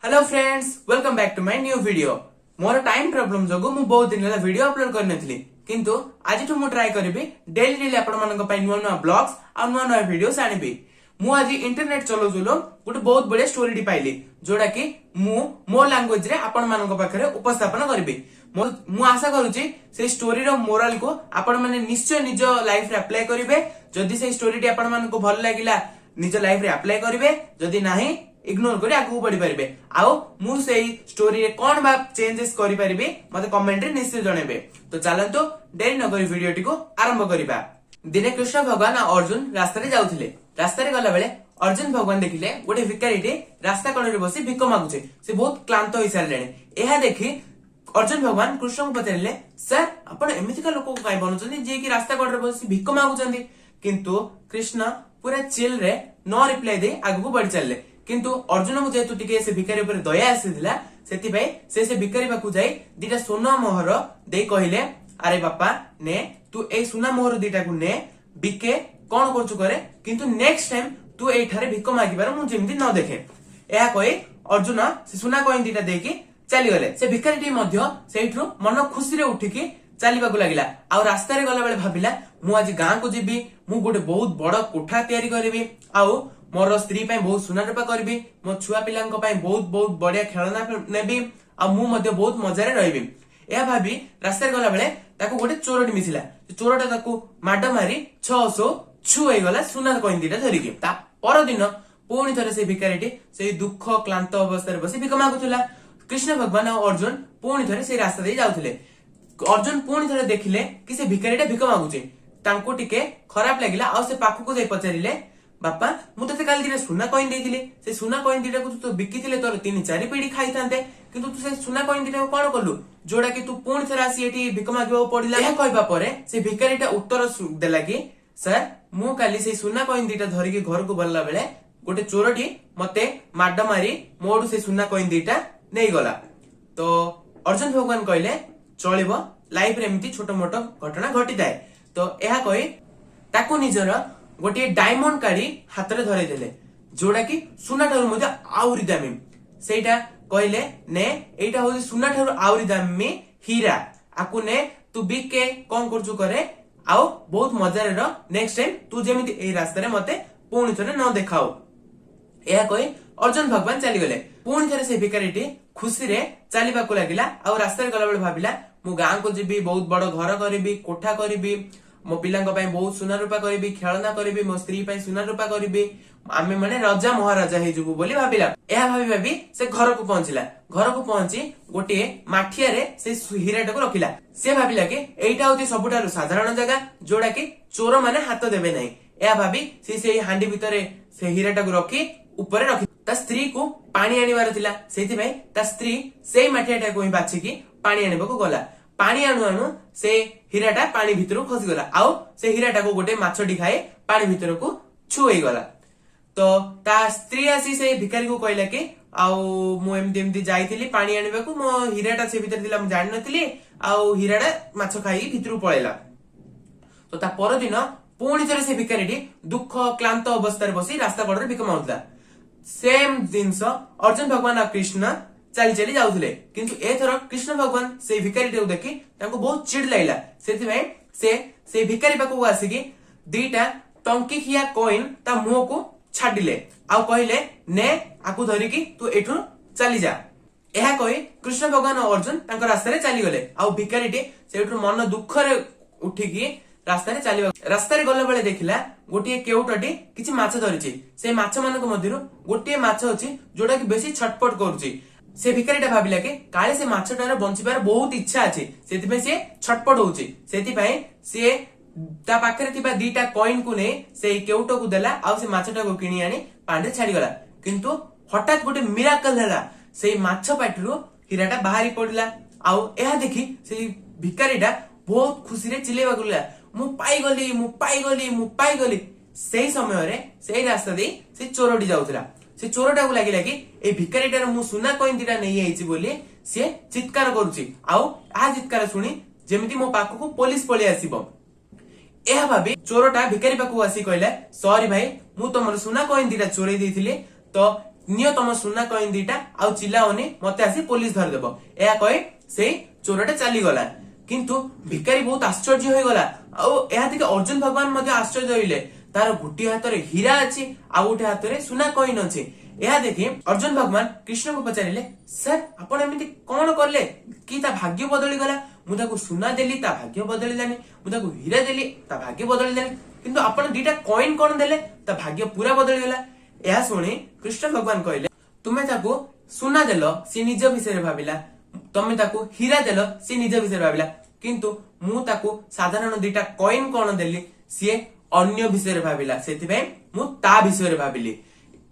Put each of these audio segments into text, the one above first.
Hello friends, welcome back to my new video. मोर time problem जोगु मु बहुत दिन होला वीडियो अपलोड करनथली, किंतु आज मु ट्राई करबी डेली डेली आपण मानक पई नुवा नुवा ब्लॉग्स आ नुवा नुवा वीडियोस आनिबी। मु आज इंटरनेट चलोजुलो गोटे बहुत बड़े स्टोरी पाइली जोड़ा कि मु मो लैंग्वेज रे आपण मानक पाखरे उपस्थापन करबी। मु आशा करूची से स्टोरी रो मोरल को आपण माने निश्चय निज लाइफ रे अप्लाई करिवे। जदि से स्टोरी टी आपण मानक भल लागिला निज लाइफ रे अप्लाई करिवे, जदि नाही इग्नोर करी आगु बढ़ी पारिबे। आउ मु सेही स्टोरी रे कोन बा चेंजेस करि पारिबे मते कमेंट रे निश्चय जणेबे। तो चलंतु देरी न करी वीडियो टी को आरंभ करिबा। दिने कृष्ण भगवान आ अर्जुन रास्ता रे जाउथिले। रास्ता रे गला बेले अर्जुन भगवान देखिले गोटे भिखारी टे रास्ता कण रे बसी भिक मागुचे। से बहुत क्लांत होई सारलेने। एहा देखि अर्जुन भगवान कृष्ण को पचारिले, सर आपण एमितिका लोक को काई बनउचंदी जे कि रास्ता कण रे बसी भिक मागुचंदी। किंतु कृष्ण पूरा चिल रे नो रिप्लाई दे आगु बढ़ी चलले। किंतु अर्जुन को जेतु टिके से भिखारी ऊपर दया आसीथिला, सेति पई से भिखारी पाखु जाई दीटा सोना मोहर दे कहिले, अरे बापा ने तू ए सोना मोहर दीटा को ने बिके कोन करचु करे, किंतु नेक्स्ट टाइम तू एठारे भिक मागिबार मु जेमति न देखे। एहा कहि अर्जुन से सोना कॉइन दीटा देकी चली गले। से भिखारीटी मध्य सेठरो मन खुशी रे उठिकी चलीबाकू लागिला। आ रास्ता रे गला बेले भाबिला, मु आज गां को जीबी, मु गोटे बहुत बड़ कोठा तयारी करबी, आउ मोर स्त्री पई बहुत सुना रूपा करबी, मो छुआ पिलांको पई बहुत बहुत बढ़िया खेलना नेबी, आ मु मध्य बहुत मजा रे रहबी। एहा भाबी रास्ता रे गला बेले ताको गोटे चोरटी मिसिला। चोरटा ताको माड मारी 600 छु होई गला सुना कॉइन दीटा धरिकी। ता पर दिन पुणी थरे से भिखारीटी से दुख क्लांत अवस्था रे बसी भिक मागुथुला। कृष्ण भगवान और अर्जुन पुणी थरे से रास्ता दे जाउथले। अर्जुन पुणी थरे देखिले कि से भिखारीटा भिक मागुचे। तांको टिके खराब लागिला। आ से पाखु को जाई पचारिले, बापा मु तते काल दिने सुना कॉइन देइथिले, से सुना कॉइन दीटा को तू बिकिथिले तोर 3-4 पीढ़ी खाई थांते, किंतु तू से सुना कॉइन दीटा को कोन करलु जोडा कि तू पुणी थरे आसी एठी भिक मागिबो पडिला। एहा कहबा परे से भिखारीटा उत्तर देला कि, सर मु काली से सुना कॉइन दीटा धरि के घर को बल्ला बेले गोटे चोरटी मते माड मारी मोडू से सुना कॉइन दीटा नै गला। तो अर्जुन भगवान कहले, चलिबो लाइफ रे एमिति छोटो मोटो घटना घटी जाए। तो एहा कहि ताको निजर गोटे डायमंड काढी हाथ रे धरे देले, जोडा कि सुना ठारू मते आउरी दामी। सेटा कहले, ने एटा होई सुना ठारू आउरी दामी हीरा, आकु ने तू बिके कोन करजु करे, आउ बहुत मजा रे र नेक्स्ट टाइम तू जेमिति ए रास्ता रे मते पुणी थरे न देखाओ। एहा कहि अर्जुन भगवान चली गले। पुणी थरे से भिखारीटी खुशी रे चलीबाकू लागिला। आ रास्ता रे गला बेले भाबिला, मु गां को जीबी, बहुत बड़ घर करबी, कोठा करबी, मो पिलांग पई बहुत सुना रूपा करबी, खेलना करबी, मो स्त्री पई सुना रूपा करबी, आमे माने राजा महाराजा हे जुबु बोली भाबिला। एहा भाबी भाबी से घर को पहुंचिला। घर को पहुंची गोटे माठिया रे से हीराटा को रखिला। से भाबिला कि एइटा होती सबुठारु साधारण जगह जोडा कि चोर माने हाथ देबे नै। एहा भाबी से हांडी भितरे से हीराटा को रखी ऊपर रखी ता स्त्री को पानी आनिबार थिला। सेति भाई ता स्त्री सेई माठियाटा को ही बाछि की पानी आनिबाको गला। पानी आनु आनु से हीराटा पानी भितर खसी गला। आउ से हीराटा को गोटे माछटी खाए पानी भितर को छुई गला। तो ता स्त्री आसी से भिखारी को कहला कि आउ मु एमदी एमदी जाईथिली पानी आनिबाकू, मो हीराटा से भितर थिला मु जानि नथिली, आउ हीराटा माछ खाई भितर पळेला। तो ता पर दिन पुणी थरे से भिखारीटी दुख क्लांत अवस्था रे बसी रास्ता कड़े भिक मागुला। सेम जिंस अर्जुन भगवान और कृष्ण चली चली जाउथले, किंतु एथर कृष्ण भगवान से भिखारीटे को देखि तांको बहुत चिड़ लागिला। सेति भाई से भिखारी पाखु आसी कि दीटा टंकी खिया कॉइन ता मुंह को छाडिले, आ कहले, ने आकु धरि कि तू एठु चली जा। एहा कहि कृष्ण भगवान और अर्जुन तांको रास्ता रे चली गले। आ भिखारीटे सेठु मन दुख रे उठी कि रास्ता रे चलीबा। रास्ता रे गला बेले देखिला गोटे केउटटी किछि माछ धरिछि। से माछ मानक मध्यरु गोटे माछ अछि जोडा कि बेसी छटपट करूछि। से भिखारीटा भाबिला कि काले से माछटार बंचिबार बहुत इच्छा अछि, सेति पे से छटपट होउछि। सेति पई से ता पाखरे थिबा दीटा कॉइन को ने से केउटो को देला, आ से माछटा को किनि आनी पांडे छाडी गला। किंतु हठात गोटे मिराकल हैला, से माछ पाटिरु हीराटा बाहरी पडिला। आ एहा देखि से भिखारीटा बहुत खुशी रे चिलेबा गला, मु पाई गली, मु पाई गली, मु पाई गली। सेही समय रे सेही रास्ता दे से चोरटी जाउथला। से चोरटा को लागिला कि ए भिखारीटार मु सुना कॉइन दीटा नै आइछि बोली से चित्कार करूछि। आउ आ चित्कार सुनी जेमिति मो पाखु को पुलिस पळि आसीबो। एहा भाबी चोरटा भिखारी पाखु आसी कहला, सॉरी भाई मु तमर सुना कॉइन दीटा चोरै देइथिले, तो नियो तुम सुना कॉइन दीटा आउ चिल्लाओनी मते आसी पुलिस धरदेब या कही से चोरटे चलीगला किंतु भिकारी बहुत आश्चर्य हो गला देखिए अर्जुन भगवान मध्य आश्चर्य होइले तार गोटे हाथ में हीरा अच्छी आउ गोटे हाथ में सुना कॉइन अच्छी यह देखी अर्जुन भगवान कृष्ण को पचारे सर आपण एमती कौन कले कि भाग्य बदली गला मुझे सुना देली ता भाग्य बदलिलानी मुझे हीरा देली ता भाग्य बदलिलानी किंतु आपण दीटा कॉइन कौन देले ता भाग्य पूरा बदली गला यह शुणी कृष्ण भगवान कहले तुम्हें ताको सुना देल सी निज विषय भाविला तमें ताको हीरा देल सी निज विषय भाविला किंतु मु ताको साधारण दीटा कॉइन कौन देली सी अन्य विषय भाविला सेति मु ता विषय भाविली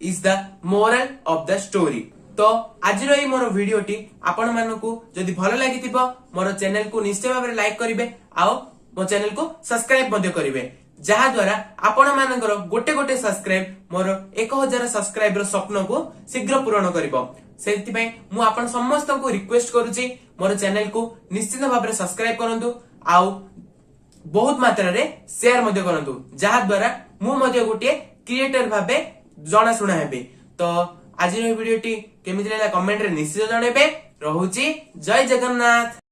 is the moral of the story. तो आज मोर वीडियोटी आपण मानकू जदि भल लगी मोर चैनल को निश्चय भाव लाइक करेंगे आओ मो चैनल को सब्सक्राइब करेंगे जहा द्वारा आपण मानकर गोटे गोटे सब्सक्राइब मोर 1000 सब्सक्राइबर स्वप्न को शीघ्र पूरण करिवो सेति मु आपण समस्त को रिक्वेस्ट करूची मोर चैनल को निश्चित भाव सब्सक्राइब करंतु आओ बहुत मात्रा रे शेयर मध्य करंतु जहा द्वारा मु मध्य गोटे क्रिएटर भाबे जना शुणा हेबे। तो आज वीडियोटी केमिति लागला कमेंट रे निश्चित जणेबे। रहुची जय जगन्नाथ।